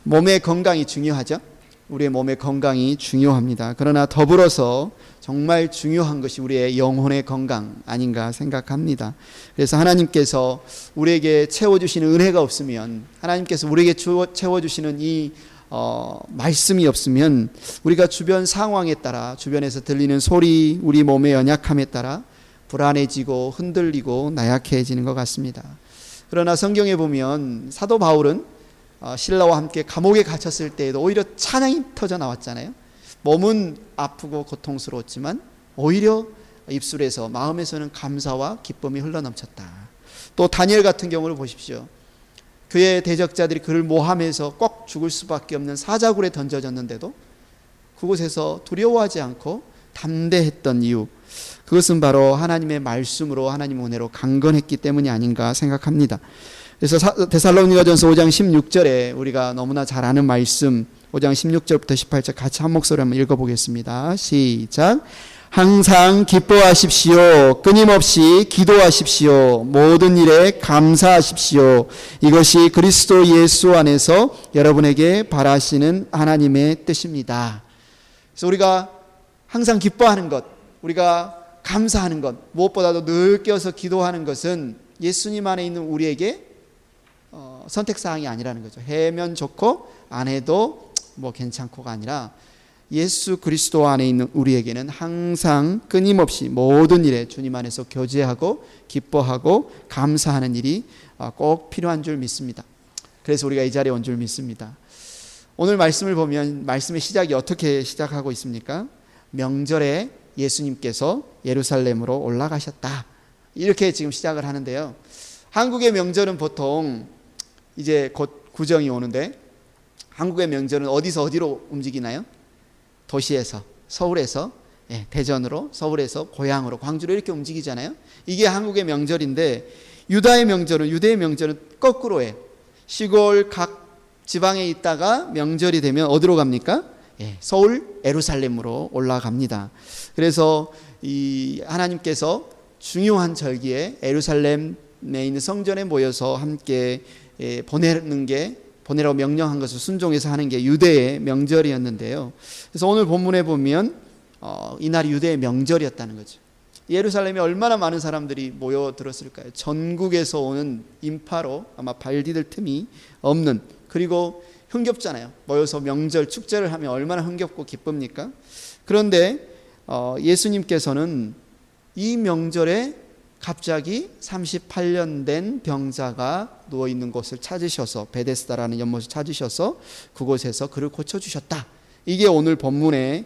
몸의 건강이 중요하죠. 우리의 몸의 건강이 중요합니다. 그러나 더불어서 정말 중요한 것이 우리의 영혼의 건강 아닌가 생각합니다. 그래서 하나님께서 우리에게 채워주시는 은혜가 없으면, 하나님께서 우리에게 채워주시는 이 말씀이 없으면 우리가 주변 상황에 따라, 주변에서 들리는 소리, 우리 몸의 연약함에 따라 불안해지고 흔들리고 나약해지는 것 같습니다. 그러나 성경에 보면 사도 바울은 신라와 함께 감옥에 갇혔을 때에도 오히려 찬양이 터져 나왔잖아요. 몸은 아프고 고통스러웠지만 오히려 입술에서, 마음에서는 감사와 기쁨이 흘러넘쳤다. 또 다니엘 같은 경우를 보십시오. 그의 대적자들이 그를 모함해서 꼭 죽을 수밖에 없는 사자굴에 던져졌는데도 그곳에서 두려워하지 않고 담대했던 이유, 그것은 바로 하나님의 말씀으로, 하나님의 은혜로 강건했기 때문이 아닌가 생각합니다. 그래서 데살로니가전서 5장 16절에 우리가 너무나 잘 아는 말씀, 5장 16절부터 18절 같이 한 목소리 한번 읽어보겠습니다. 시작. 항상 기뻐하십시오. 끊임없이 기도하십시오. 모든 일에 감사하십시오. 이것이 그리스도 예수 안에서 여러분에게 바라시는 하나님의 뜻입니다. 그래서 우리가 항상 기뻐하는 것, 우리가 감사하는 것, 무엇보다도 늘 깨어서 기도하는 것은 예수님 안에 있는 우리에게 선택사항이 아니라는 거죠. 해면 좋고 안 해도 뭐 괜찮고가 아니라 예수 그리스도 안에 있는 우리에게는 항상 끊임없이 모든 일에 주님 안에서 교제하고 기뻐하고 감사하는 일이 꼭 필요한 줄 믿습니다. 그래서 우리가 이 자리에 온 줄 믿습니다. 오늘 말씀을 보면 말씀의 시작이 어떻게 시작하고 있습니까? 명절에 예수님께서 예루살렘으로 올라가셨다, 이렇게 지금 시작을 하는데요. 한국의 명절은 보통 이제 곧 구정이 오는데, 한국의 명절은 어디서 어디로 움직이나요? 도시에서, 서울에서 대전으로, 서울에서 고향으로, 광주로 이렇게 움직이잖아요. 이게 한국의 명절인데, 유대의 명절은 거꾸로예요. 시골 각 지방에 있다가 명절이 되면 어디로 갑니까? 서울 예루살렘으로 올라갑니다. 그래서 이 하나님께서 중요한 절기에 예루살렘에 있는 성전에 모여서 함께 보내라고 명령한 것을 순종해서 하는 게 유대의 명절이었는데요. 그래서 오늘 본문에 보면 이날이 유대의 명절이었다는 거죠. 예루살렘에 얼마나 많은 사람들이 모여들었을까요? 전국에서 오는 인파로 아마 발 디딜 틈이 없는, 그리고 흥겹잖아요. 모여서 명절, 축제를 하면 얼마나 흥겹고 기쁩니까? 그런데 예수님께서는 이 명절에 갑자기 38년 된 병자가 누워있는 곳을 찾으셔서, 베데스다라는 연못을 찾으셔서 그곳에서 그를 고쳐주셨다. 이게 오늘 본문에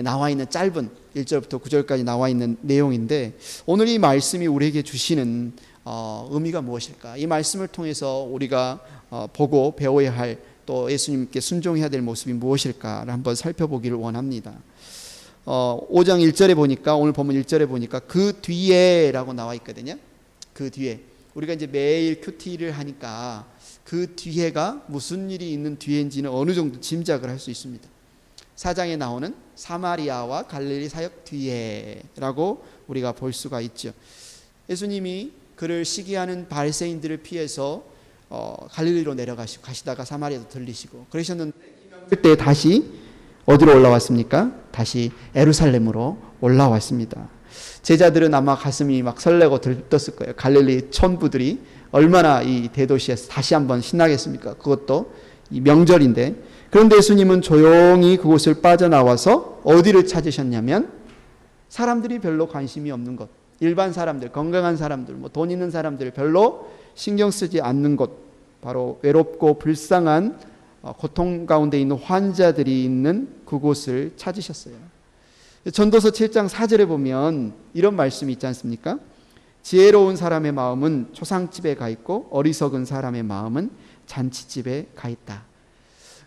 나와 있는 짧은 1절부터 9절까지 나와 있는 내용인데, 오늘 이 말씀이 우리에게 주시는 의미가 무엇일까? 이 말씀을 통해서 우리가 보고 배워야 할, 또 예수님께 순종해야 될 모습이 무엇일까를 한번 살펴보기를 원합니다. 5장 1절에 보니까, 오늘 본문 1절에 보니까 그 뒤에라고 나와 있거든요. 그 뒤에, 우리가 이제 매일 큐티를 하니까 그 뒤에가 무슨 일이 있는 뒤인지는 어느 정도 짐작을 할 수 있습니다. 4장에 나오는 사마리아와 갈릴리 사역 뒤에라고 우리가 볼 수가 있죠. 예수님이 그를 시기하는 바리새인들을 피해서 갈릴리로 가시다가 사마리아도 들리시고 그러셨는데, 그때 다시 어디로 올라왔습니까? 다시 예루살렘으로 올라왔습니다. 제자들은 아마 가슴이 막 설레고 들떴을 거예요. 갈릴리 촌부들이 얼마나 이 대도시에서 다시 한번 신나겠습니까? 그것도 이 명절인데. 그런데 예수님은 조용히 그곳을 빠져나와서 어디를 찾으셨냐면, 사람들이 별로 관심이 없는 곳, 일반 사람들, 건강한 사람들, 돈 있는 사람들 별로 신경 쓰지 않는 곳, 바로 외롭고 불쌍한 고통 가운데 있는 환자들이 있는 그곳을 찾으셨어요. 전도서 7장 4절에 보면 이런 말씀이 있지 않습니까? 지혜로운 사람의 마음은 초상집에 가 있고 어리석은 사람의 마음은 잔치집에 가 있다.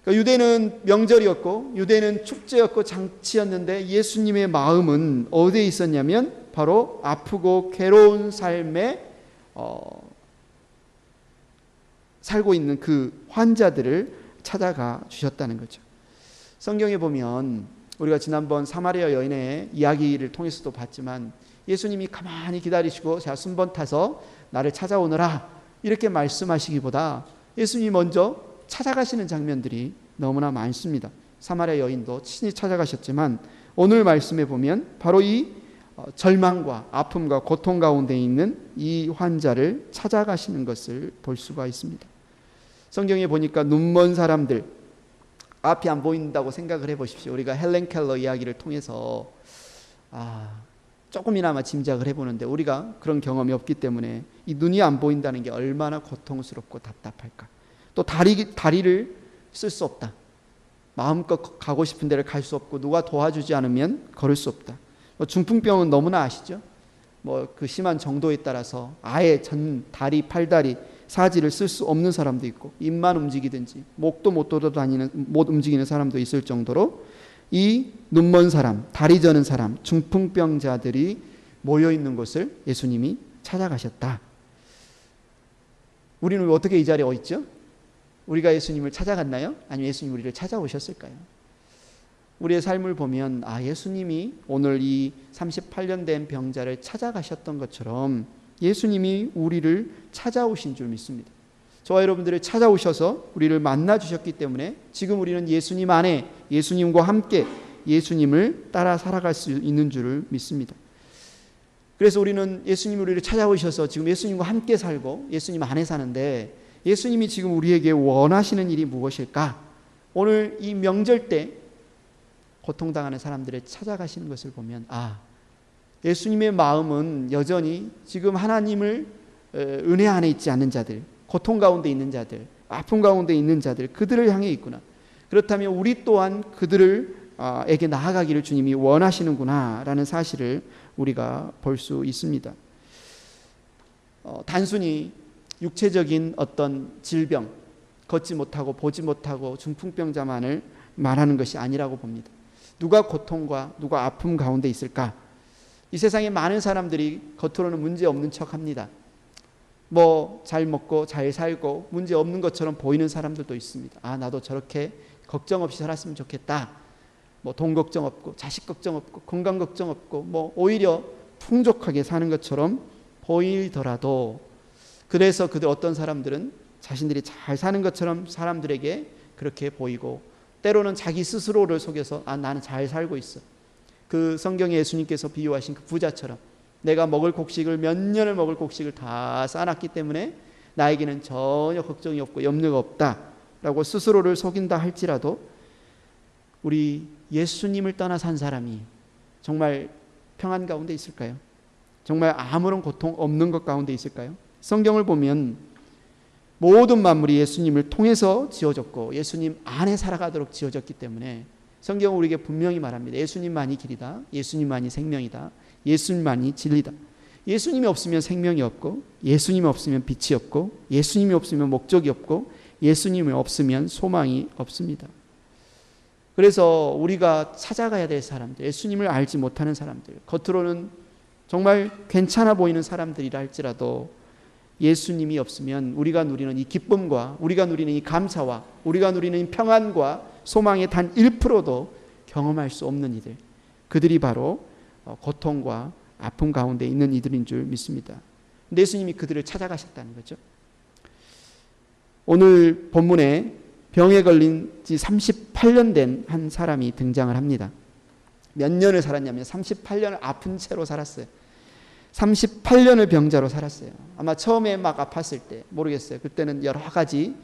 그러니까 유대는 명절이었고 유대는 축제였고 장치였는데, 예수님의 마음은 어디에 있었냐면 바로 아프고 괴로운 삶에 살고 있는 그 환자들을 찾아가 주셨다는 거죠. 성경에 보면 우리가 지난번 사마리아 여인의 이야기를 통해서도 봤지만, 예수님이 가만히 기다리시고 자 순번 타서 나를 찾아오너라 이렇게 말씀하시기보다 예수님이 먼저 찾아가시는 장면들이 너무나 많습니다. 사마리아 여인도 친히 찾아가셨지만 오늘 말씀에 보면 바로 이 절망과 아픔과 고통 가운데 있는 이 환자를 찾아가시는 것을 볼 수가 있습니다. 성경에 보니까 눈먼 사람들, 앞이 안 보인다고 생각을 해보십시오. 우리가 헬렌 켈러 이야기를 통해서 조금이나마 짐작을 해보는데 우리가 그런 경험이 없기 때문에 이 눈이 안 보인다는 게 얼마나 고통스럽고 답답할까. 또 다리를 쓸 수 없다. 마음껏 가고 싶은 데를 갈 수 없고 누가 도와주지 않으면 걸을 수 없다. 중풍병은 너무나 아시죠? 그 심한 정도에 따라서 아예 전 다리, 팔다리, 사지를 쓸 수 없는 사람도 있고 입만 움직이든지 목도 못 움직이는 사람도 있을 정도로 이 눈먼 사람, 다리 저는 사람, 중풍병자들이 모여 있는 곳을 예수님이 찾아가셨다. 우리는 어떻게 이 자리에 와 있죠? 우리가 예수님을 찾아갔나요? 아니면 예수님이 우리를 찾아오셨을까요? 우리의 삶을 보면 예수님이 오늘 이 38년 된 병자를 찾아가셨던 것처럼 예수님이 우리를 찾아오신 줄 믿습니다. 저와 여러분들을 찾아오셔서 우리를 만나 주셨기 때문에 지금 우리는 예수님 안에 예수님과 함께 예수님을 따라 살아갈 수 있는 줄을 믿습니다. 그래서 우리는 예수님이 우리를 찾아오셔서 지금 예수님과 함께 살고 예수님 안에 사는데 예수님이 지금 우리에게 원하시는 일이 무엇일까? 오늘 이 명절 때 고통당하는 사람들을 찾아가시는 것을 보면 예수님의 마음은 여전히 지금 하나님을 은혜 안에 있지 않는 자들, 고통 가운데 있는 자들, 아픔 가운데 있는 자들, 그들을 향해 있구나. 그렇다면 우리 또한 그들에게 나아가기를 주님이 원하시는구나 라는 사실을 우리가 볼 수 있습니다. 단순히 육체적인 어떤 질병, 걷지 못하고 보지 못하고 중풍병자만을 말하는 것이 아니라고 봅니다. 누가 고통과 누가 아픔 가운데 있을까? 이 세상에 많은 사람들이 겉으로는 문제 없는 척 합니다. 잘 먹고 잘 살고 문제 없는 것처럼 보이는 사람들도 있습니다. 나도 저렇게 걱정 없이 살았으면 좋겠다. 돈 걱정 없고 자식 걱정 없고 건강 걱정 없고 오히려 풍족하게 사는 것처럼 보이더라도 그래서 어떤 사람들은 자신들이 잘 사는 것처럼 사람들에게 그렇게 보이고 때로는 자기 스스로를 속여서 나는 잘 살고 있어. 그 성경에 예수님께서 비유하신 그 부자처럼 내가 먹을 곡식을 몇 년을 먹을 곡식을 다 쌓아놨기 때문에 나에게는 전혀 걱정이 없고 염려가 없다라고 스스로를 속인다 할지라도 우리 예수님을 떠나 산 사람이 정말 평안 가운데 있을까요? 정말 아무런 고통 없는 것 가운데 있을까요? 성경을 보면 모든 만물이 예수님을 통해서 지어졌고 예수님 안에 살아가도록 지어졌기 때문에 성경은 우리에게 분명히 말합니다. 예수님만이 길이다. 예수님만이 생명이다. 예수님만이 진리다. 예수님이 없으면 생명이 없고 예수님이 없으면 빛이 없고 예수님이 없으면 목적이 없고 예수님이 없으면 소망이 없습니다. 그래서 우리가 찾아가야 될 사람들, 예수님을 알지 못하는 사람들, 겉으로는 정말 괜찮아 보이는 사람들이라 할지라도 예수님이 없으면 우리가 누리는 이 기쁨과 우리가 누리는 이 감사와 우리가 누리는 이 평안과 소망의 단 1%도 경험할 수 없는 이들, 그들이 바로 고통과 아픔 가운데 있는 이들인 줄 믿습니다. 근데 예수님이 그들을 찾아가셨다는 거죠. 오늘 본문에 병에 걸린 지 38년 된 한 사람이 등장을 합니다. 몇 년을 살았냐면 38년을 아픈 채로 살았어요. 38년을 병자로 살았어요. 아마 처음에 막 아팠을 때 모르겠어요. 그때는 여러 가지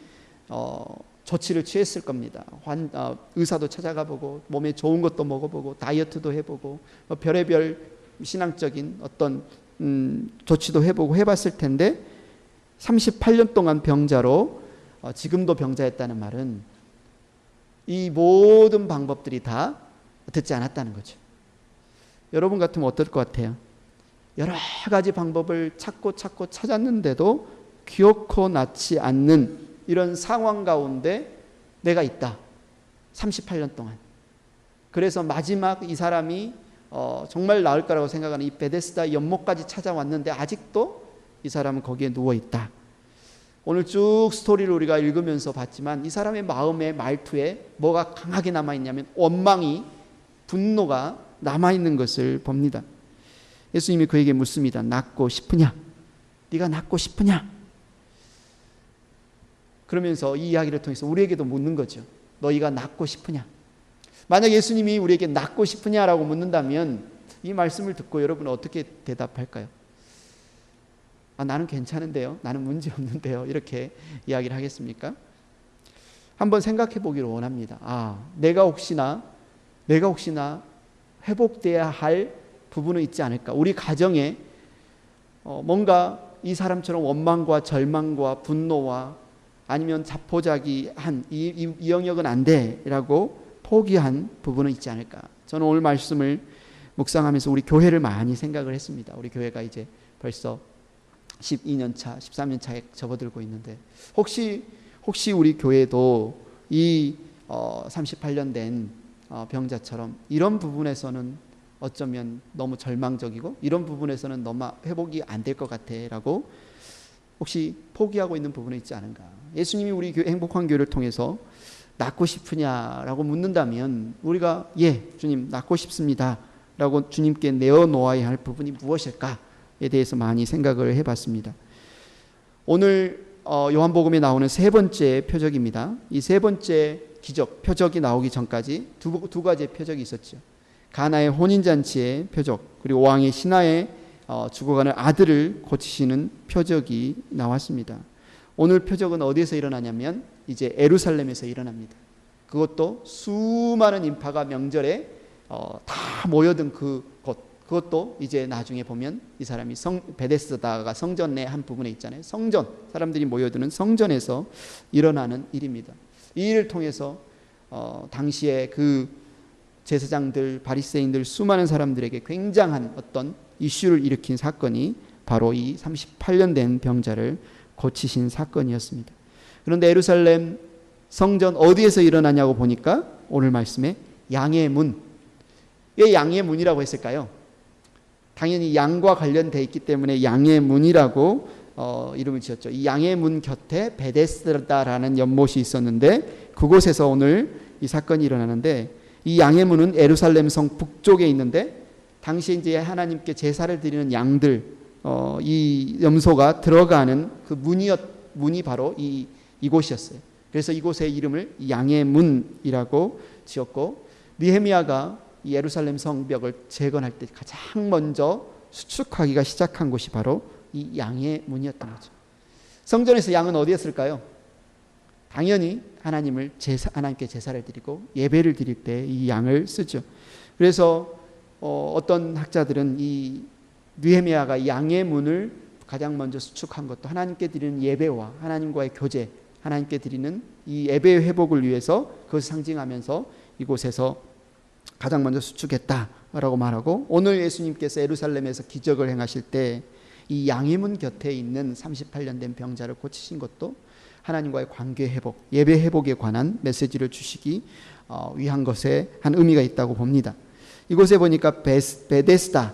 조치를 취했을 겁니다. 의사도 찾아가 보고 몸에 좋은 것도 먹어보고 다이어트도 해보고 별의별 신앙적인 어떤 조치도 해보고 해봤을 텐데 38년 동안 병자로 지금도 병자였다는 말은 이 모든 방법들이 다 듣지 않았다는 거죠. 여러분 같으면 어떨 것 같아요? 여러 가지 방법을 찾고 찾았는데도 기어코 낫지 않는 이런 상황 가운데 내가 있다. 38년 동안. 그래서 마지막 이 사람이 정말 나을 거라고 생각하는 이 베데스다 연못까지 찾아왔는데 아직도 이 사람은 거기에 누워있다. 오늘 쭉 스토리를 우리가 읽으면서 봤지만 이 사람의 마음의 말투에 뭐가 강하게 남아있냐면 원망이, 분노가 남아있는 것을 봅니다. 예수님이 그에게 묻습니다. 낫고 싶으냐? 네가 낫고 싶으냐? 그러면서 이 이야기를 통해서 우리에게도 묻는 거죠. 너희가 낫고 싶으냐? 만약 예수님이 우리에게 낫고 싶으냐라고 묻는다면 이 말씀을 듣고 여러분은 어떻게 대답할까요? 나는 괜찮은데요. 나는 문제 없는데요. 이렇게 이야기를 하겠습니까? 한번 생각해 보기를 원합니다. 내가 혹시나 회복돼야 할 부분은 있지 않을까? 우리 가정에 뭔가 이 사람처럼 원망과 절망과 분노와 아니면 자포자기한 이 영역은 안 돼라고 포기한 부분은 있지 않을까? 저는 오늘 말씀을 묵상하면서 우리 교회를 많이 생각을 했습니다. 우리 교회가 이제 벌써 12년 차, 13년 차에 접어들고 있는데 혹시 우리 교회도 이 38년 된 병자처럼 이런 부분에서는 어쩌면 너무 절망적이고 이런 부분에서는 너무 회복이 안 될 것 같아라고 혹시 포기하고 있는 부분이 있지 않은가? 예수님이 우리 행복한 교회를 통해서 낫고 싶으냐라고 묻는다면 우리가 예, 주님 낫고 싶습니다 라고 주님께 내어놓아야 할 부분이 무엇일까에 대해서 많이 생각을 해봤습니다. 오늘 요한복음에 나오는 세 번째 표적입니다. 이 세 번째 기적, 표적이 나오기 전까지 두 가지의 표적이 있었죠. 가나의 혼인잔치의 표적, 그리고 왕의 신하의 죽어가는 아들을 고치시는 표적이 나왔습니다. 오늘 표적은 어디에서 일어나냐면 이제 예루살렘에서 일어납니다. 그것도 수많은 인파가 명절에 다 모여든 그것도 이제 나중에 보면 이 사람이 베데스다가 성전 내 한 부분에 있잖아요. 성전, 사람들이 모여드는 성전에서 일어나는 일입니다. 이 일을 통해서 당시에 그 제사장들, 바리새인들, 수많은 사람들에게 굉장한 어떤 이슈를 일으킨 사건이 바로 이 38년 된 병자를 고치신 사건이었습니다. 그런데 예루살렘 성전 어디에서 일어나냐고 보니까 오늘 말씀에 양의 문. 왜 양의 문이라고 했을까요? 당연히 양과 관련되어 있기 때문에 양의 문이라고 이름을 지었죠. 이 양의 문 곁에 베데스다라는 연못이 있었는데 그곳에서 오늘 이 사건이 일어나는데 이 양의 문은 예루살렘 성 북쪽에 있는데 당시 이제 하나님께 제사를 드리는 양들 이 염소가 들어가는 그 문이 바로 이곳이었어요. 그래서 이곳의 이름을 양의 문이라고 지었고 느헤미야가 이 예루살렘 성벽을 재건할 때 가장 먼저 수축하기가 시작한 곳이 바로 이 양의 문이었던 거죠. 성전에서 양은 어디였을까요? 당연히 하나님께 제사를 드리고 예배를 드릴 때 이 양을 쓰죠. 그래서 어떤 학자들은 이 느헤미야가 양의 문을 가장 먼저 수축한 것도 하나님께 드리는 예배와 하나님과의 교제, 하나님께 드리는 이 예배의 회복을 위해서 그것을 상징하면서 이곳에서 가장 먼저 수축했다라고 말하고 오늘 예수님께서 예루살렘에서 기적을 행하실 때 이 양의 문 곁에 있는 38년 된 병자를 고치신 것도 하나님과의 관계 회복, 예배 회복에 관한 메시지를 주시기 위한 것에 한 의미가 있다고 봅니다. 이곳에 보니까 베데스다,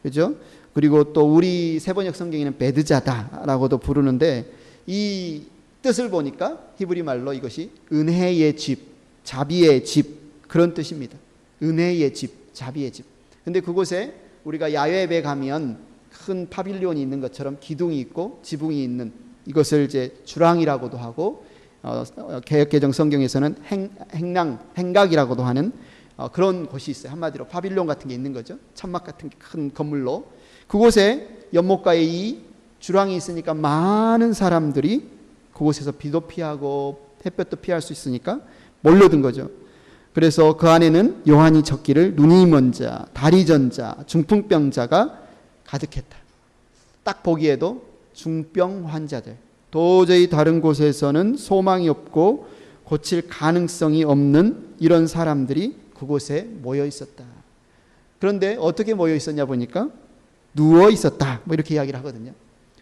그죠? 그리고 또 우리 세번역 성경에는 베드자다라고도 부르는데 이 뜻을 보니까 히브리 말로 이것이 은혜의 집, 자비의 집 그런 뜻입니다. 은혜의 집, 자비의 집. 근데 그곳에 우리가 야외에 가면 큰 파빌리온이 있는 것처럼 기둥이 있고 지붕이 있는 이것을 이제 주랑이라고도 하고 개역개정 성경에서는 행각이라고도 하는 그런 곳이 있어요. 한마디로 파빌리온 같은 게 있는 거죠. 천막 같은 큰 건물로 그곳에 연못가에 이 주랑이 있으니까 많은 사람들이 그곳에서 비도 피하고 햇볕도 피할 수 있으니까 몰려든 거죠. 그래서 그 안에는 요한이 적기를 눈이 먼 자, 다리 전 자, 중풍병자가 가득했다. 딱 보기에도 중병 환자들, 도저히 다른 곳에서는 소망이 없고 고칠 가능성이 없는 이런 사람들이 그곳에 모여 있었다. 그런데 어떻게 모여 있었냐 보니까 누워 있었다. 뭐 이렇게 이야기를 하거든요.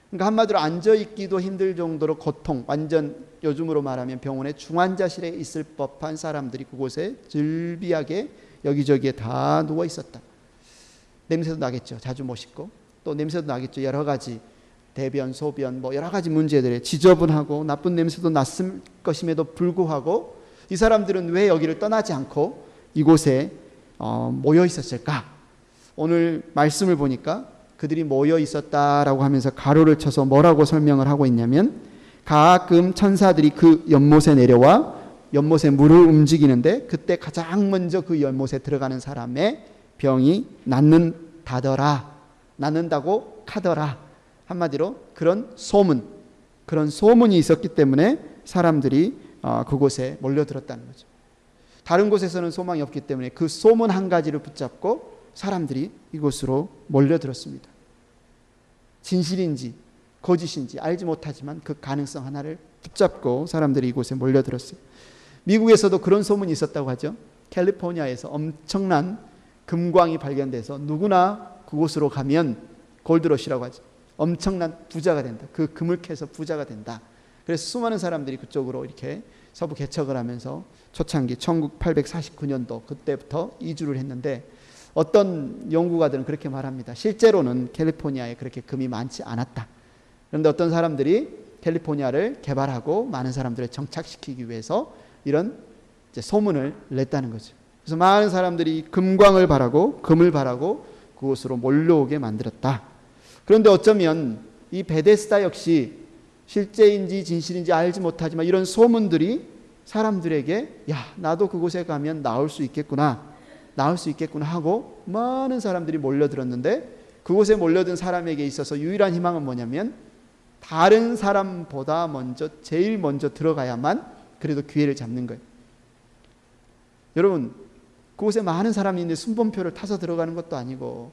그러니까 한마디로 앉아 있기도 힘들 정도로 고통, 완전 요즘으로 말하면 병원의 중환자실에 있을 법한 사람들이 그곳에 즐비하게 여기저기에 다 누워 있었다. 냄새도 나겠죠. 자주 못 씻고 또 냄새도 나겠죠. 여러 가지 대변, 소변 뭐 여러 가지 문제들에 지저분하고 나쁜 냄새도 났을 것임에도 불구하고 이 사람들은 왜 여기를 떠나지 않고 이곳에 모여 있었을까? 오늘 말씀을 보니까 그들이 모여 있었다라고 하면서 가로를 쳐서 뭐라고 설명을 하고 있냐면 가끔 천사들이 그 연못에 내려와 연못에 물을 움직이는데 그때 가장 먼저 그 연못에 들어가는 사람의 병이 낫는다고 카더라. 한마디로 그런 소문이 있었기 때문에 사람들이 그곳에 몰려들었다는 거죠. 다른 곳에서는 소망이 없기 때문에 그 소문 한 가지를 붙잡고 사람들이 이곳으로 몰려들었습니다. 진실인지 거짓인지 알지 못하지만 그 가능성 하나를 붙잡고 사람들이 이곳에 몰려들었어요. 미국에서도 그런 소문이 있었다고 하죠. 캘리포니아에서 엄청난 금광이 발견돼서 누구나 그곳으로 가면 골드러시라고 하죠. 엄청난 부자가 된다. 그 금을 캐서 부자가 된다. 그래서 수많은 사람들이 그쪽으로 이렇게 서부 개척을 하면서 초창기 1849년도 그때부터 이주를 했는데 어떤 연구가들은 그렇게 말합니다. 실제로는 캘리포니아에 그렇게 금이 많지 않았다. 그런데 어떤 사람들이 캘리포니아를 개발하고 많은 사람들을 정착시키기 위해서 이런 이제 소문을 냈다는 거죠. 그래서 많은 사람들이 금광을 바라고 금을 바라고 그곳으로 몰려오게 만들었다. 그런데 어쩌면 이 베데스다 역시 실제인지 진실인지 알지 못하지만 이런 소문들이 사람들에게 야, 나도 그곳에 가면 나을 수 있겠구나 하고 많은 사람들이 몰려들었는데 그곳에 몰려든 사람에게 있어서 유일한 희망은 뭐냐면 다른 사람보다 제일 먼저 들어가야만 그래도 기회를 잡는 거예요. 여러분, 그곳에 많은 사람이 있는데 순번표를 타서 들어가는 것도 아니고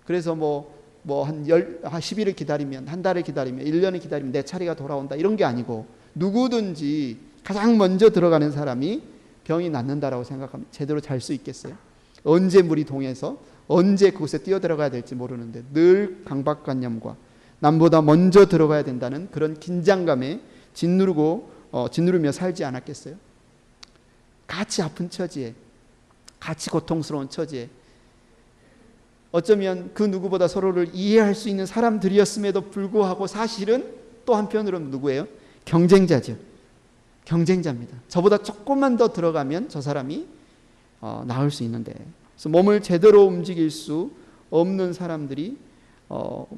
그래서 한 10일을 기다리면 한 달을 기다리면 1년을 기다리면 내 차례가 돌아온다 이런 게 아니고 누구든지 가장 먼저 들어가는 사람이 병이 낫는다라고 생각하면 제대로 잘 수 있겠어요? 언제 물이 동해서 언제 그곳에 뛰어들어가야 될지 모르는데 늘 강박관념과 남보다 먼저 들어가야 된다는 그런 긴장감에 짓누르며 살지 않았겠어요? 같이 아픈 처지에 같이 고통스러운 처지에 어쩌면 그 누구보다 서로를 이해할 수 있는 사람들이었음에도 불구하고 사실은 또 한편으로는 누구예요? 경쟁자죠. 경쟁자입니다. 저보다 조금만 더 들어가면 저 사람이 나을 수 있는데 그래서 몸을 제대로 움직일 수 없는 사람들이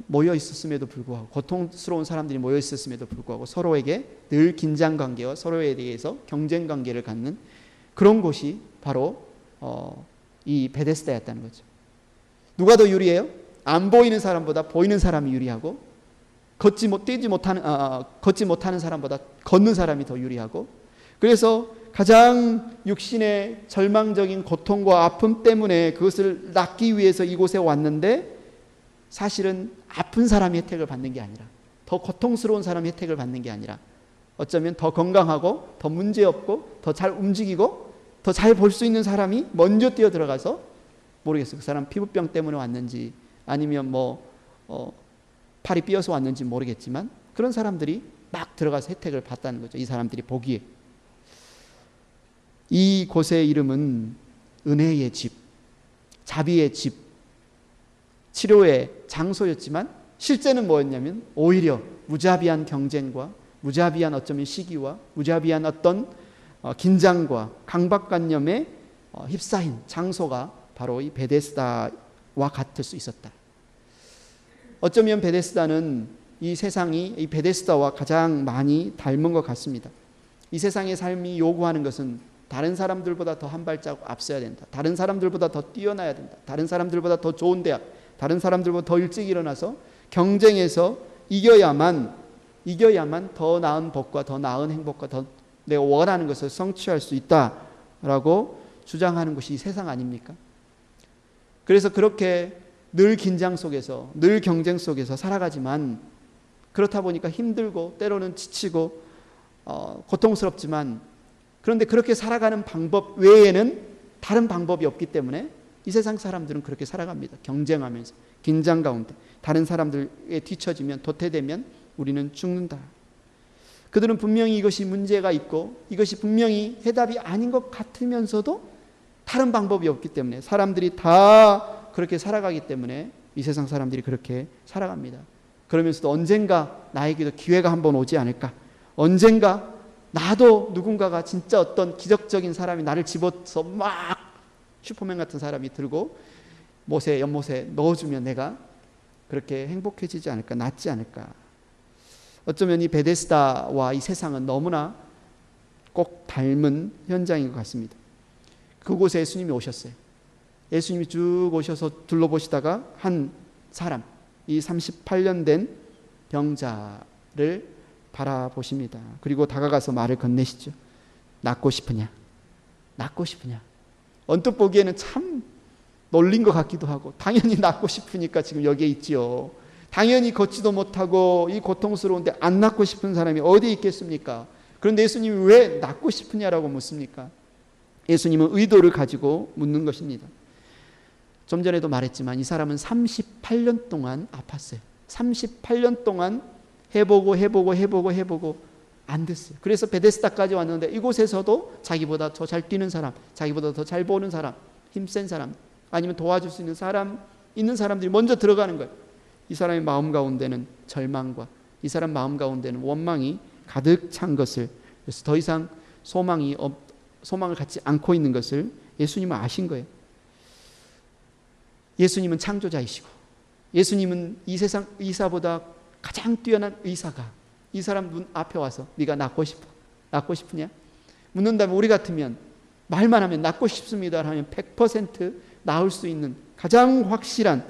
모여 있었음에도 불구하고 고통스러운 사람들이 모여 있었음에도 불구하고 서로에게 늘 긴장관계와 서로에 대해서 경쟁관계를 갖는 그런 곳이 바로 이 베데스다였다는 거죠. 누가 더 유리해요? 안 보이는 사람보다 보이는 사람이 유리하고 걷지 못하는 사람보다 걷는 사람이 더 유리하고 그래서 가장 육신의 절망적인 고통과 아픔 때문에 그것을 낫기 위해서 이곳에 왔는데 사실은 아픈 사람이 혜택을 받는 게 아니라 더 고통스러운 사람이 혜택을 받는 게 아니라 어쩌면 더 건강하고 더 문제없고 더 잘 움직이고 더 잘 볼 수 있는 사람이 먼저 뛰어들어가서 모르겠어요. 그 사람 피부병 때문에 왔는지 아니면 팔이 삐어서 왔는지 모르겠지만 그런 사람들이 막 들어가서 혜택을 받다는 거죠. 이 사람들이 보기에. 이 곳의 이름은 은혜의 집, 자비의 집, 치료의 장소였지만 실제는 뭐였냐면 오히려 무자비한 경쟁과 무자비한 어쩌면 시기와 무자비한 어떤 긴장과 강박관념에 휩싸인 장소가 바로 이 베데스다와 같을 수 있었다. 어쩌면 베데스다는 이 세상이 이 베데스다와 가장 많이 닮은 것 같습니다. 이 세상의 삶이 요구하는 것은 다른 사람들보다 더 한 발자국 앞서야 된다. 다른 사람들보다 더 뛰어나야 된다. 다른 사람들보다 더 좋은 대학, 다른 사람들보다 더 일찍 일어나서 경쟁해서 이겨야만 더 나은 복과 더 나은 행복과 더 내가 원하는 것을 성취할 수 있다라고 주장하는 것이 이 세상 아닙니까? 그래서 그렇게 늘 긴장 속에서 늘 경쟁 속에서 살아가지만 그렇다 보니까 힘들고 때로는 지치고 고통스럽지만 그런데 그렇게 살아가는 방법 외에는 다른 방법이 없기 때문에 이 세상 사람들은 그렇게 살아갑니다. 경쟁하면서 긴장 가운데 다른 사람들에 뒤처지면 도태되면 우리는 죽는다. 그들은 분명히 이것이 문제가 있고 이것이 분명히 해답이 아닌 것 같으면서도 다른 방법이 없기 때문에 사람들이 다 그렇게 살아가기 때문에 이 세상 사람들이 그렇게 살아갑니다. 그러면서도 언젠가 나에게도 기회가 한번 오지 않을까? 언젠가 나도 누군가가 진짜 어떤 기적적인 사람이 나를 집어서 막 슈퍼맨 같은 사람이 들고 연못에 넣어주면 내가 그렇게 행복해지지 않을까? 낫지 않을까? 어쩌면 이 베데스다와 이 세상은 너무나 꼭 닮은 현장인 것 같습니다. 그곳에 예수님이 오셨어요. 예수님이 쭉 오셔서 둘러보시다가 한 사람, 이 38년 된 병자를 바라보십니다. 그리고 다가가서 말을 건네시죠. 낫고 싶으냐? 낫고 싶으냐? 언뜻 보기에는 참 놀린 것 같기도 하고, 당연히 낫고 싶으니까 지금 여기에 있지요. 당연히 걷지도 못하고 이 고통스러운데 안 낫고 싶은 사람이 어디에 있겠습니까? 그런데 예수님이 왜 낫고 싶으냐라고 묻습니까? 예수님은 의도를 가지고 묻는 것입니다. 좀 전에도 말했지만 이 사람은 38년 동안 아팠어요. 38년 동안 해보고 안 됐어요. 그래서 베데스다까지 왔는데 이곳에서도 자기보다 더 잘 뛰는 사람, 자기보다 더 잘 보는 사람, 힘센 사람, 아니면 도와줄 수 있는 사람, 있는 사람들이 먼저 들어가는 거예요. 이 사람의 마음 가운데는 절망과 이 사람 마음 가운데는 원망이 가득 찬 것을, 그래서 더 이상 소망을 갖지 않고 있는 것을 예수님은 아신 거예요. 예수님은 창조자이시고 예수님은 이 세상 의사보다 가장 뛰어난 의사가 이 사람 눈 앞에 와서 네가 낫고 싶으냐? 묻는다면 우리 같으면 말만 하면 낫고 싶습니다 하면 100% 나을 수 있는 가장 확실한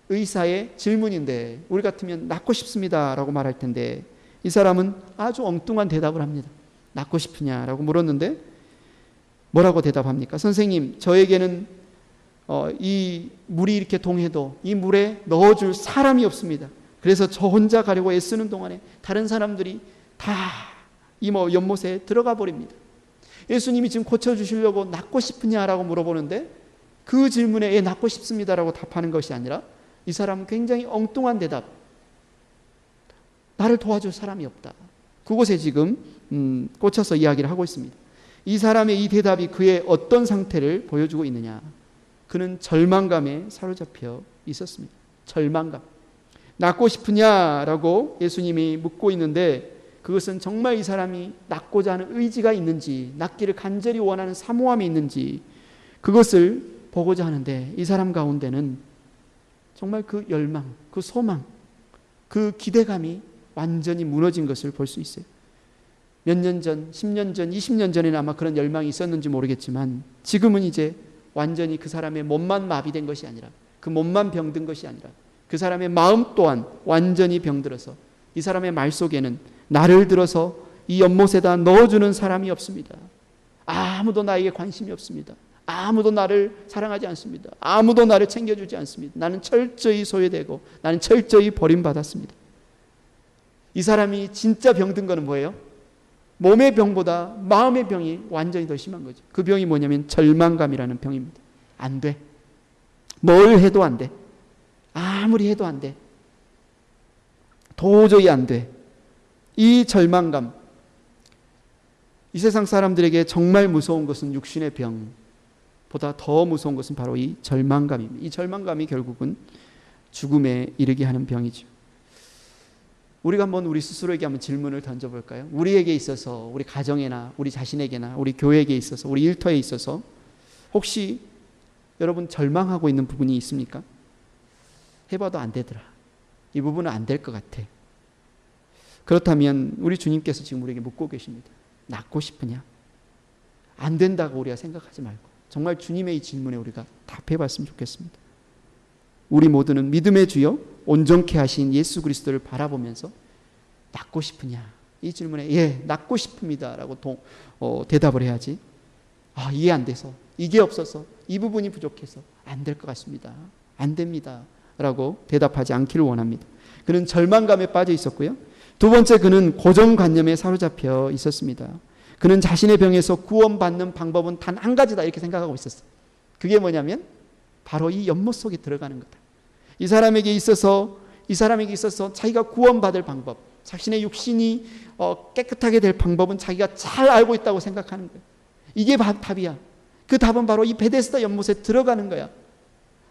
의사의 질문인데, 우리 같으면 낫고 싶습니다라고 말할 텐데 이 사람은 아주 엉뚱한 대답을 합니다. 낫고 싶으냐라고 물었는데 뭐라고 대답합니까? 선생님, 저에게는 이 물이 이렇게 동해도 이 물에 넣어줄 사람이 없습니다. 그래서 저 혼자 가려고 애쓰는 동안에 다른 사람들이 다 이 연못에 들어가 버립니다. 예수님이 지금 고쳐주시려고 낫고 싶으냐라고 물어보는데 그 질문에 낫고 싶습니다라고 답하는 것이 아니라 이 사람은 굉장히 엉뚱한 대답, 나를 도와줄 사람이 없다. 그곳에 지금 꽂혀서 이야기를 하고 있습니다. 이 사람의 이 대답이 그의 어떤 상태를 보여주고 있느냐? 그는 절망감에 사로잡혀 있었습니다. 절망감. 낫고 싶으냐라고 예수님이 묻고 있는데 그것은 정말 이 사람이 낫고자 하는 의지가 있는지, 낫기를 간절히 원하는 사모함이 있는지 그것을 보고자 하는데 이 사람 가운데는 정말 그 열망, 그 소망, 그 기대감이 완전히 무너진 것을 볼 수 있어요. 몇 년 전, 10년 전, 20년 전에는 아마 그런 열망이 있었는지 모르겠지만 지금은 이제 완전히 그 사람의 몸만 마비된 것이 아니라, 그 몸만 병든 것이 아니라 그 사람의 마음 또한 완전히 병들어서 이 사람의 말 속에는 나를 들어서 이 연못에다 넣어주는 사람이 없습니다. 아무도 나에게 관심이 없습니다. 아무도 나를 사랑하지 않습니다. 아무도 나를 챙겨주지 않습니다. 나는 철저히 소외되고 나는 철저히 버림받았습니다. 이 사람이 진짜 병든 거는 뭐예요? 몸의 병보다 마음의 병이 완전히 더 심한 거죠. 그 병이 뭐냐면 절망감이라는 병입니다. 안 돼. 뭘 해도 안 돼. 아무리 해도 안 돼. 도저히 안 돼. 이 절망감, 이 세상 사람들에게 정말 무서운 것은 육신의 병보다 더 무서운 것은 바로 이 절망감입니다. 이 절망감이 결국은 죽음에 이르게 하는 병이죠. 우리가 한번 우리 스스로에게 한번 질문을 던져볼까요? 우리에게 있어서, 우리 가정에나 우리 자신에게나 우리 교회에게 있어서, 우리 일터에 있어서 혹시 여러분 절망하고 있는 부분이 있습니까? 해봐도 안 되더라. 이 부분은 안 될 것 같아. 그렇다면 우리 주님께서 지금 우리에게 묻고 계십니다. 낫고 싶으냐? 안 된다고 우리가 생각하지 말고 정말 주님의 이 질문에 우리가 답해봤으면 좋겠습니다. 우리 모두는 믿음의 주여 온전케 하신 예수 그리스도를 바라보면서 낫고 싶으냐? 이 질문에 예, 낫고 싶습니다 라고 대답을 해야지, 이해 안 돼서, 이게 없어서, 이 부분이 부족해서 안 될 것 같습니다, 안 됩니다 라고 대답하지 않기를 원합니다. 그는 절망감에 빠져 있었고요. 두 번째, 그는 고정관념에 사로잡혀 있었습니다. 그는 자신의 병에서 구원받는 방법은 단 한 가지다 이렇게 생각하고 있었어요. 그게 뭐냐면 바로 이 연못 속에 들어가는 거다. 이 사람에게 있어서 자기가 구원받을 방법, 자신의 육신이 깨끗하게 될 방법은 자기가 잘 알고 있다고 생각하는 거예요. 이게 답이야. 그 답은 바로 이 베데스다 연못에 들어가는 거야.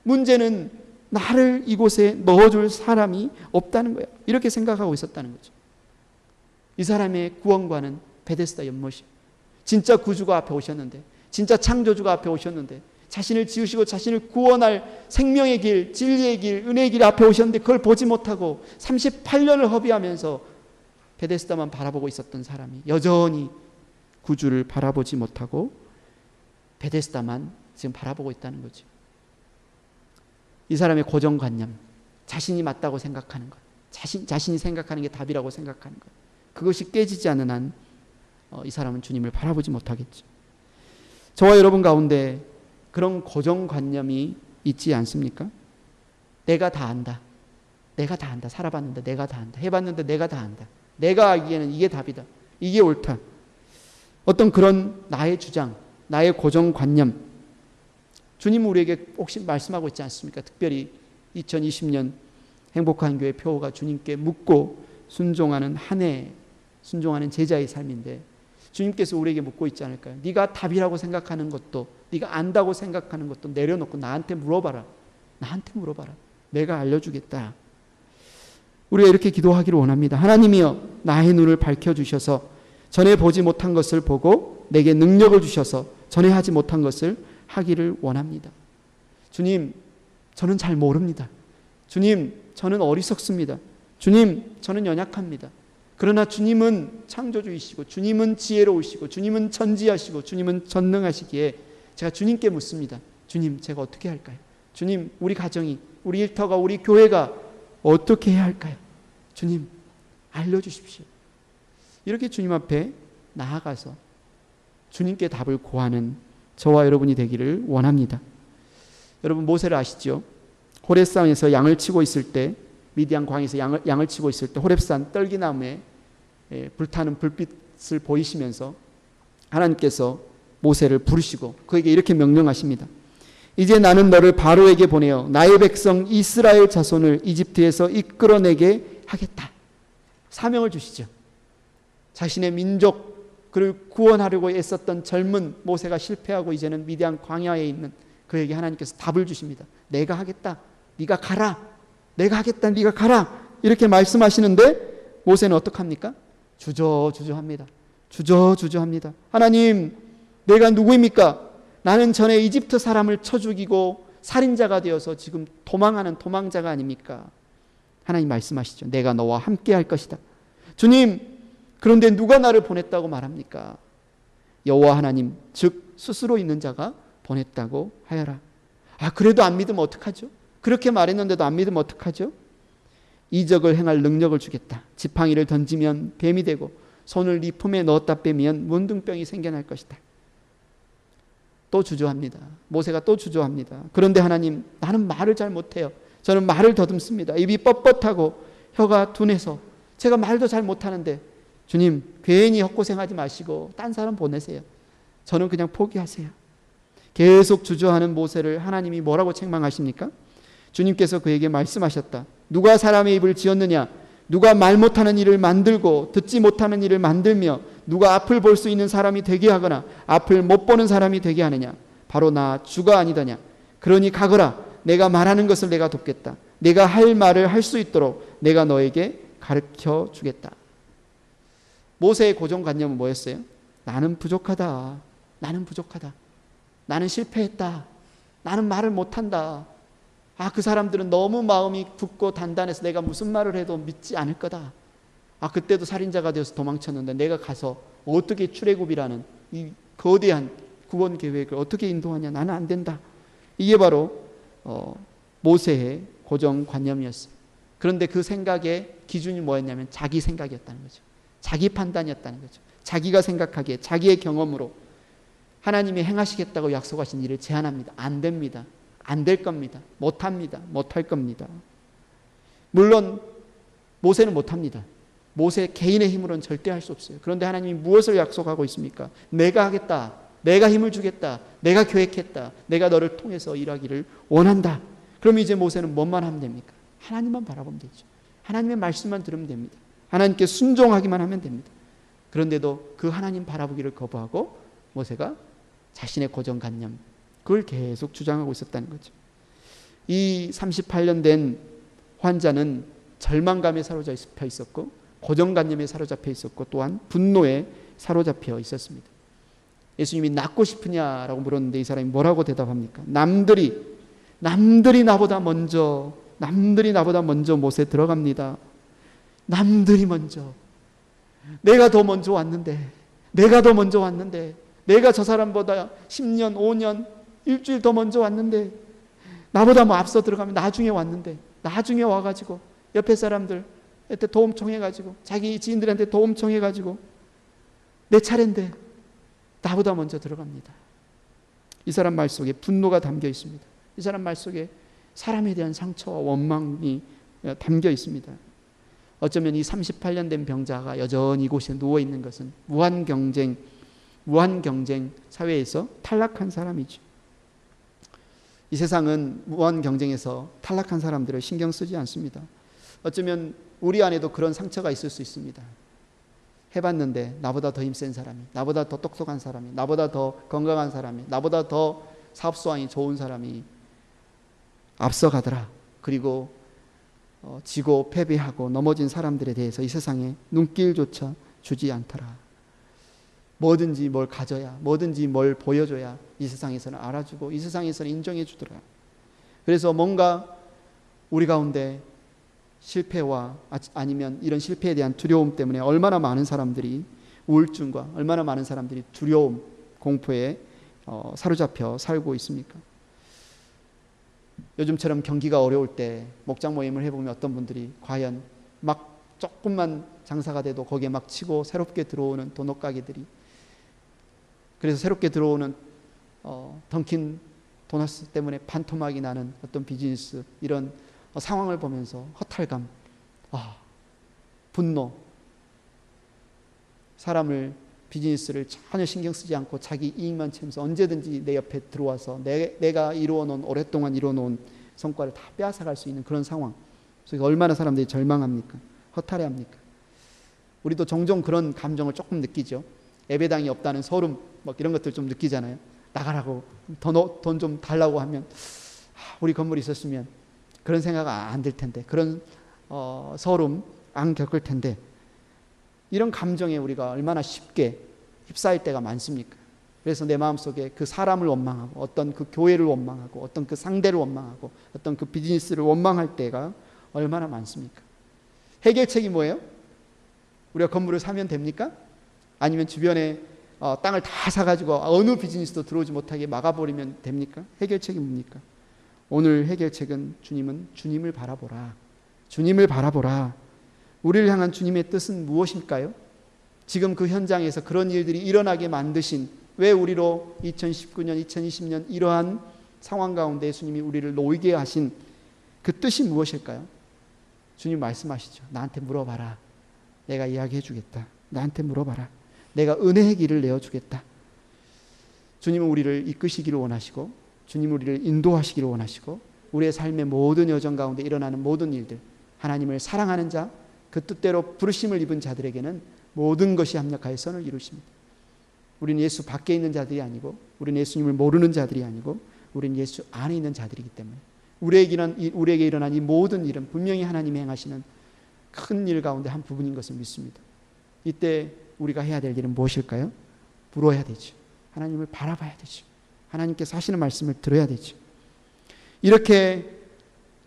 문제는 나를 이곳에 넣어줄 사람이 없다는 거야. 이렇게 생각하고 있었다는 거죠. 이 사람의 구원과는 베데스다 연못이에요. 진짜 구주가 앞에 오셨는데, 진짜 창조주가 앞에 오셨는데, 자신을 지으시고 자신을 구원할 생명의 길, 진리의 길, 은혜의 길 앞에 오셨는데 그걸 보지 못하고 38년을 허비하면서 베데스다만 바라보고 있었던 사람이 여전히 구주를 바라보지 못하고 베데스다만 지금 바라보고 있다는 거죠. 이 사람의 고정관념, 자신이 맞다고 생각하는 것, 자신이 생각하는 게 답이라고 생각하는 것, 그것이 깨지지 않는 한 이 사람은 주님을 바라보지 못하겠죠. 저와 여러분 가운데 그런 고정관념이 있지 않습니까? 내가 다 안다. 내가 다 안다. 살아봤는데 내가 다 안다. 해봤는데 내가 다 안다. 내가 알기에는 이게 답이다. 이게 옳다. 어떤 그런 나의 주장, 나의 고정관념, 주님은 우리에게 혹시 말씀하고 있지 않습니까? 특별히 2020년 행복한 교회 표어가 주님께 묻고 순종하는 한 해, 순종하는 제자의 삶인데 주님께서 우리에게 묻고 있지 않을까요? 네가 답이라고 생각하는 것도, 네가 안다고 생각하는 것도 내려놓고 나한테 물어봐라. 나한테 물어봐라. 내가 알려주겠다. 우리가 이렇게 기도하기를 원합니다. 하나님이여, 나의 눈을 밝혀주셔서 전에 보지 못한 것을 보고 내게 능력을 주셔서 전에 하지 못한 것을 하기를 원합니다. 주님, 저는 잘 모릅니다. 주님, 저는 어리석습니다. 주님, 저는 연약합니다. 그러나 주님은 창조주이시고 주님은 지혜로우시고 주님은 전지하시고 주님은 전능하시기에 제가 주님께 묻습니다. 주님, 제가 어떻게 할까요? 주님, 우리 가정이, 우리 일터가, 우리 교회가 어떻게 해야 할까요? 주님, 알려주십시오. 이렇게 주님 앞에 나아가서 주님께 답을 구하는 저와 여러분이 되기를 원합니다. 여러분 모세를 아시죠? 호렙산에서 양을 치고 있을 때, 미디안 광에서 양을 치고 있을 때 호렙산 떨기나무에 불타는 불빛을 보이시면서 하나님께서 모세를 부르시고 그에게 이렇게 명령하십니다. 이제 나는 너를 바로에게 보내어 나의 백성 이스라엘 자손을 이집트에서 이끌어내게 하겠다. 사명을 주시죠. 자신의 민족을 구원하려고 애썼던 젊은 모세가 실패하고 이제는 미디안 광야에 있는 그에게 하나님께서 답을 주십니다. 내가 하겠다. 네가 가라. 내가 하겠다. 네가 가라. 이렇게 말씀하시는데 모세는 어떡합니까? 주저주저합니다. 주저주저합니다. 하나님, 내가 누구입니까? 나는 전에 이집트 사람을 쳐 죽이고 살인자가 되어서 지금 도망하는 도망자가 아닙니까? 하나님 말씀하시죠. 내가 너와 함께 할 것이다. 주님, 그런데 누가 나를 보냈다고 말합니까? 여호와 하나님, 즉 스스로 있는 자가 보냈다고 하여라. 아, 그래도 안 믿으면 어떡하죠? 그렇게 말했는데도 안 믿으면 어떡하죠? 이적을 행할 능력을 주겠다. 지팡이를 던지면 뱀이 되고 손을 네 품에 넣었다 빼면 문둥병이 생겨날 것이다. 또 주저합니다. 모세가 또 주저합니다. 그런데 하나님, 나는 말을 잘 못해요. 저는 말을 더듬습니다. 입이 뻣뻣하고 혀가 둔해서 제가 말도 잘 못하는데 주님, 괜히 헛고생하지 마시고 딴 사람 보내세요. 저는 그냥 포기하세요. 계속 주저하는 모세를 하나님이 뭐라고 책망하십니까? 주님께서 그에게 말씀하셨다. 누가 사람의 입을 지었느냐? 누가 말 못하는 일을 만들고 듣지 못하는 일을 만들며 누가 앞을 볼 수 있는 사람이 되게 하거나 앞을 못 보는 사람이 되게 하느냐? 바로 나 주가 아니더냐? 그러니 가거라. 내가 말하는 것을 내가 돕겠다. 내가 할 말을 할 수 있도록 내가 너에게 가르쳐 주겠다. 모세의 고정관념은 뭐였어요? 나는 부족하다. 나는 부족하다. 나는 실패했다. 나는 말을 못한다. 아, 그 사람들은 너무 마음이 굳고 단단해서 내가 무슨 말을 해도 믿지 않을 거다. 아, 그때도 살인자가 되어서 도망쳤는데 내가 가서 어떻게 출애굽이라는 이 거대한 구원 계획을 어떻게 인도하냐. 나는 안 된다. 이게 바로 모세의 고정관념이었어요. 그런데 그 생각의 기준이 뭐였냐면 자기 생각이었다는 거죠. 자기 판단이었다는 거죠. 자기가 생각하기에 자기의 경험으로 하나님이 행하시겠다고 약속하신 일을 제안합니다. 안 됩니다. 안 될 겁니다. 못합니다. 못할 겁니다. 물론 모세는 못합니다. 모세 개인의 힘으로는 절대 할 수 없어요. 그런데 하나님이 무엇을 약속하고 있습니까? 내가 하겠다. 내가 힘을 주겠다. 내가 계획했다. 내가 너를 통해서 일하기를 원한다. 그럼 이제 모세는 뭐만 하면 됩니까? 하나님만 바라보면 되죠. 하나님의 말씀만 들으면 됩니다. 하나님께 순종하기만 하면 됩니다. 그런데도 그 하나님 바라보기를 거부하고 모세가 자신의 고정관념, 그걸 계속 주장하고 있었다는 거죠. 이 38년 된 환자는 절망감에 사로잡혀 있었고 고정관념에 사로잡혀 있었고 또한 분노에 사로잡혀 있었습니다. 예수님이 낫고 싶으냐라고 물었는데 이 사람이 뭐라고 대답합니까? 남들이 나보다 먼저 모세 들어갑니다. 남들이 먼저. 내가 더 먼저 왔는데, 내가 더 먼저 왔는데, 내가 저 사람보다 10년, 5년, 일주일 더 먼저 왔는데, 나보다 뭐 앞서 들어가면 나중에 왔는데, 나중에 와가지고 옆에 사람들한테 도움 청해가지고, 자기 지인들한테 도움 청해가지고 내 차례인데 나보다 먼저 들어갑니다. 이 사람 말 속에 분노가 담겨 있습니다. 이 사람 말 속에 사람에 대한 상처와 원망이 담겨 있습니다. 어쩌면 이 38년 된 병자가 여전히 이곳에 누워 있는 것은 무한 경쟁 사회에서 탈락한 사람이죠. 이 세상은 무한 경쟁에서 탈락한 사람들을 신경 쓰지 않습니다. 어쩌면 우리 안에도 그런 상처가 있을 수 있습니다. 해봤는데 나보다 더 힘센 사람이, 나보다 더 똑똑한 사람이, 나보다 더 건강한 사람이, 나보다 더 사업수완이 좋은 사람이 앞서가더라. 그리고 지고 패배하고 넘어진 사람들에 대해서 이 세상에 눈길조차 주지 않더라. 뭐든지 뭘 가져야, 뭐든지 뭘 보여줘야 이 세상에서는 알아주고 이 세상에서는 인정해 주더라. 그래서 뭔가 우리 가운데 실패와 아니면 이런 실패에 대한 두려움 때문에 얼마나 많은 사람들이 우울증과 얼마나 많은 사람들이 두려움, 공포에 사로잡혀 살고 있습니까? 요즘처럼 경기가 어려울 때 목장 모임을 해보면 어떤 분들이 과연 막 조금만 장사가 돼도 거기에 막 치고 새롭게 들어오는 도넛 가게들이, 그래서 새롭게 들어오는 던킨 도너스 때문에 반토막이 나는 어떤 비즈니스, 이런 상황을 보면서 허탈감, 분노, 사람을, 비즈니스를 전혀 신경 쓰지 않고 자기 이익만 채우면서 언제든지 내 옆에 들어와서 내가 이루어놓은, 오랫동안 이루어놓은 성과를 다 빼앗아갈 수 있는 그런 상황. 그래서 얼마나 사람들이 절망합니까? 허탈해합니까? 우리도 종종 그런 감정을 조금 느끼죠. 예배당이 없다는 서름, 이런 것들 좀 느끼잖아요. 나가라고, 돈 좀 달라고 하면, 우리 건물이 있었으면 그런 생각 안 들 텐데, 그런 서름 안 겪을 텐데, 이런 감정에 우리가 얼마나 쉽게 휩싸일 때가 많습니까? 그래서 내 마음속에 그 사람을 원망하고, 어떤 그 교회를 원망하고, 어떤 그 상대를 원망하고, 어떤 그 비즈니스를 원망할 때가 얼마나 많습니까? 해결책이 뭐예요? 우리가 건물을 사면 됩니까? 아니면 주변에 땅을 다 사가지고 어느 비즈니스도 들어오지 못하게 막아버리면 됩니까? 해결책이 뭡니까? 오늘 해결책은 주님은 주님을 바라보라. 주님을 바라보라. 우리를 향한 주님의 뜻은 무엇일까요? 지금 그 현장에서 그런 일들이 일어나게 만드신, 왜 우리로 2019년, 2020년 이러한 상황 가운데 예수님이 우리를 놓이게 하신 그 뜻이 무엇일까요? 주님 말씀하시죠. 나한테 물어봐라. 내가 이야기해 주겠다. 나한테 물어봐라. 내가 은혜의 길을 내어주겠다. 주님은 우리를 이끄시기를 원하시고, 주님은 우리를 인도하시기를 원하시고, 우리의 삶의 모든 여정 가운데 일어나는 모든 일들, 하나님을 사랑하는 자, 그 뜻대로 부르심을 입은 자들에게는 모든 것이 합력하여 선을 이루십니다. 우리는 예수 밖에 있는 자들이 아니고, 우리는 예수님을 모르는 자들이 아니고, 우리는 예수 안에 있는 자들이기 때문에 우리에게 일어난 이 모든 일은 분명히 하나님이 행하시는 큰 일 가운데 한 부분인 것을 믿습니다. 이때 우리가 해야 될 일은 무엇일까요? 물어야 되죠. 하나님을 바라봐야 되죠. 하나님께서 하시는 말씀을 들어야 되죠. 이렇게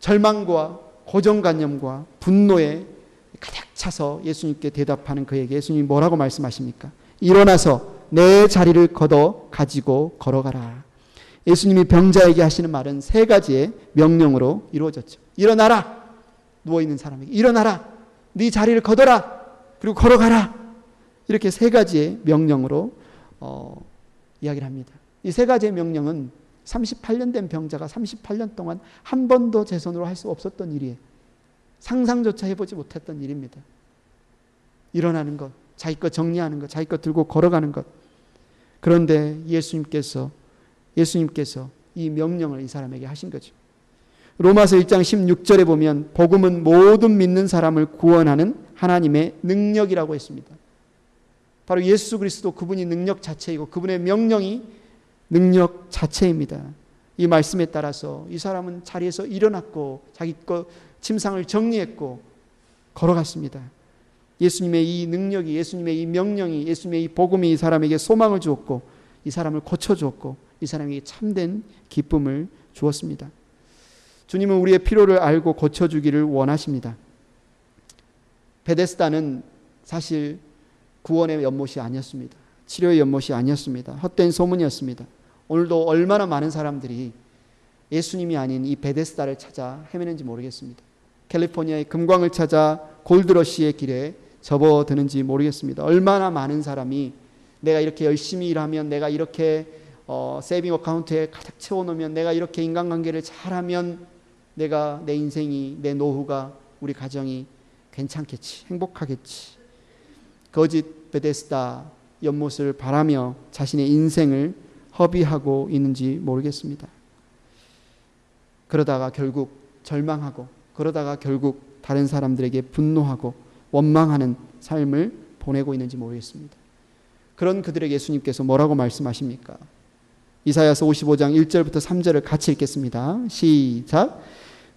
절망과 고정관념과 분노에 가득 차서 예수님께 대답하는 그에게 예수님이 뭐라고 말씀하십니까? 일어나서 내 자리를 걷어 가지고 걸어가라. 예수님이 병자에게 하시는 말은 세 가지의 명령으로 이루어졌죠. 일어나라. 누워있는 사람에게 일어나라. 네 자리를 걷어라. 그리고 걸어가라. 이렇게 세 가지의 명령으로 이야기를 합니다. 이 세 가지의 명령은 38년 된 병자가 38년 동안 한 번도 제 손으로 할 수 없었던 일이에요. 상상조차 해보지 못했던 일입니다. 일어나는 것, 자기 것 정리하는 것, 자기 것 들고 걸어가는 것. 그런데 예수님께서 이 명령을 이 사람에게 하신 거죠. 로마서 1장 16절에 보면 복음은 모든 믿는 사람을 구원하는 하나님의 능력이라고 했습니다. 바로 예수 그리스도, 그분이 능력 자체이고 그분의 명령이 능력 자체입니다. 이 말씀에 따라서 이 사람은 자리에서 일어났고 자기 것 침상을 정리했고 걸어갔습니다. 예수님의 이 능력이, 예수님의 이 명령이, 예수님의 이 복음이 이 사람에게 소망을 주었고 이 사람을 고쳐주었고 이 사람에게 참된 기쁨을 주었습니다. 주님은 우리의 필요를 알고 고쳐주기를 원하십니다. 베데스다는 사실 구원의 연못이 아니었습니다. 치료의 연못이 아니었습니다. 헛된 소문이었습니다. 오늘도 얼마나 많은 사람들이 예수님이 아닌 이 베데스다를 찾아 헤매는지 모르겠습니다. 캘리포니아의 금광을 찾아 골드러시의 길에 접어드는지 모르겠습니다. 얼마나 많은 사람이 내가 이렇게 열심히 일하면, 내가 이렇게 세이빙 어카운트에 가득 채워놓으면, 내가 이렇게 인간관계를 잘하면 내가, 내 인생이, 내 노후가, 우리 가정이 괜찮겠지, 행복하겠지. 거짓 베데스다 연못을 바라며 자신의 인생을 허비하고 있는지 모르겠습니다. 그러다가 결국 절망하고, 그러다가 결국 다른 사람들에게 분노하고 원망하는 삶을 보내고 있는지 모르겠습니다. 그런 그들에게 예수님께서 뭐라고 말씀하십니까? 이사야서 55장 1절부터 3절을 같이 읽겠습니다. 시작.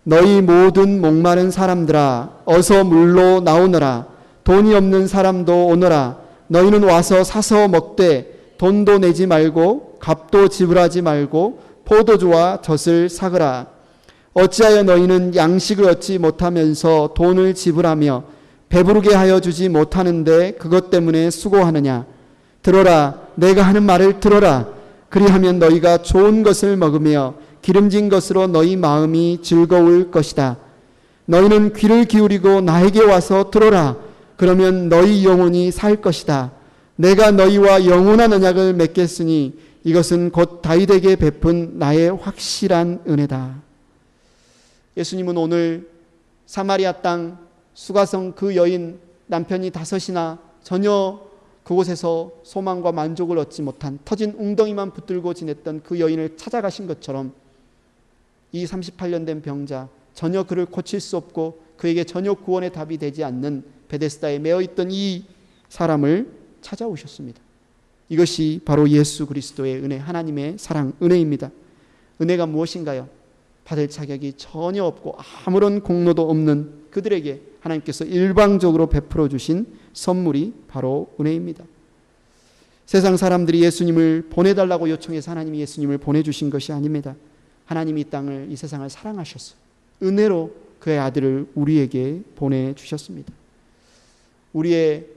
너희 모든 목마른 사람들아, 어서 물로 나오너라. 돈이 없는 사람도 오너라. 너희는 와서 사서 먹되 돈도 내지 말고 값도 지불하지 말고 포도주와 젖을 사거라. 어찌하여 너희는 양식을 얻지 못하면서 돈을 지불하며 배부르게 하여 주지 못하는데 그것 때문에 수고하느냐? 들어라, 내가 하는 말을 들어라. 그리하면 너희가 좋은 것을 먹으며 기름진 것으로 너희 마음이 즐거울 것이다. 너희는 귀를 기울이고 나에게 와서 들어라. 그러면 너희 영혼이 살 것이다. 내가 너희와 영원한 언약을 맺겠으니 이것은 곧 다윗에게 베푼 나의 확실한 은혜다. 예수님은 오늘 사마리아 땅 수가성 그 여인, 남편이 5이나 전혀 그곳에서 소망과 만족을 얻지 못한 터진 웅덩이만 붙들고 지냈던 그 여인을 찾아가신 것처럼 이 38년 된 병자, 전혀 그를 고칠 수 없고 그에게 전혀 구원의 답이 되지 않는 베데스다에 매어있던 이 사람을 찾아오셨습니다. 이것이 바로 예수 그리스도의 은혜, 하나님의 사랑, 은혜입니다. 은혜가 무엇인가요? 받을 자격이 전혀 없고 아무런 공로도 없는 그들에게 하나님께서 일방적으로 베풀어 주신 선물이 바로 은혜입니다. 세상 사람들이 예수님을 보내달라고 요청해서 하나님이 예수님을 보내주신 것이 아닙니다. 하나님이 이 땅을, 이 세상을 사랑하셔서 은혜로 그의 아들을 우리에게 보내주셨습니다. 우리의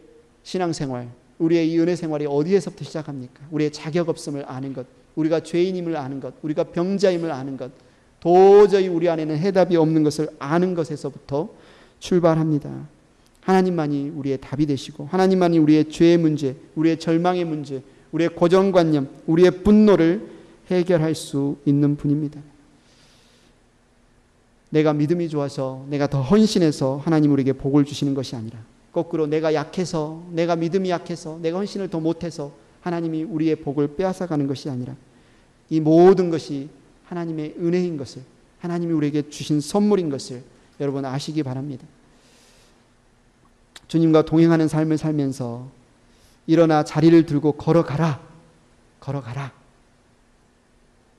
신앙생활, 우리의 이 은혜 생활이 어디에서부터 시작합니까? 우리의 자격 없음을 아는 것, 우리가 죄인임을 아는 것, 우리가 병자임을 아는 것, 도저히 우리 안에는 해답이 없는 것을 아는 것에서부터 출발합니다. 하나님만이 우리의 답이 되시고 하나님만이 우리의 죄의 문제, 우리의 절망의 문제, 우리의 고정관념, 우리의 분노를 해결할 수 있는 분입니다. 내가 믿음이 좋아서, 내가 더 헌신해서 하나님 우리에게 복을 주시는 것이 아니라 거꾸로 내가 약해서, 내가 믿음이 약해서, 내가 헌신을 더 못해서 하나님이 우리의 복을 빼앗아가는 것이 아니라 이 모든 것이 하나님의 은혜인 것을, 하나님이 우리에게 주신 선물인 것을 여러분 아시기 바랍니다. 주님과 동행하는 삶을 살면서 일어나 자리를 들고 걸어가라, 걸어가라.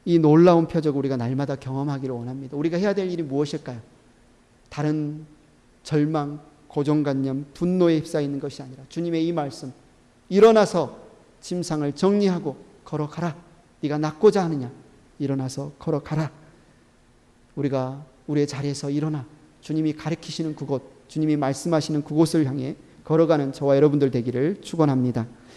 이 놀라운 표적을 우리가 날마다 경험하기를 원합니다. 우리가 해야 될 일이 무엇일까요? 다른 절망, 고정관념, 분노에 휩싸이는 것이 아니라 주님의 이 말씀, 일어나서 짐상을 정리하고 걸어가라. 네가 낫고자 하느냐? 일어나서 걸어가라. 우리가 우리의 자리에서 일어나 주님이 가르치시는 그곳, 주님이 말씀하시는 그곳을 향해 걸어가는 저와 여러분들 되기를 축원합니다.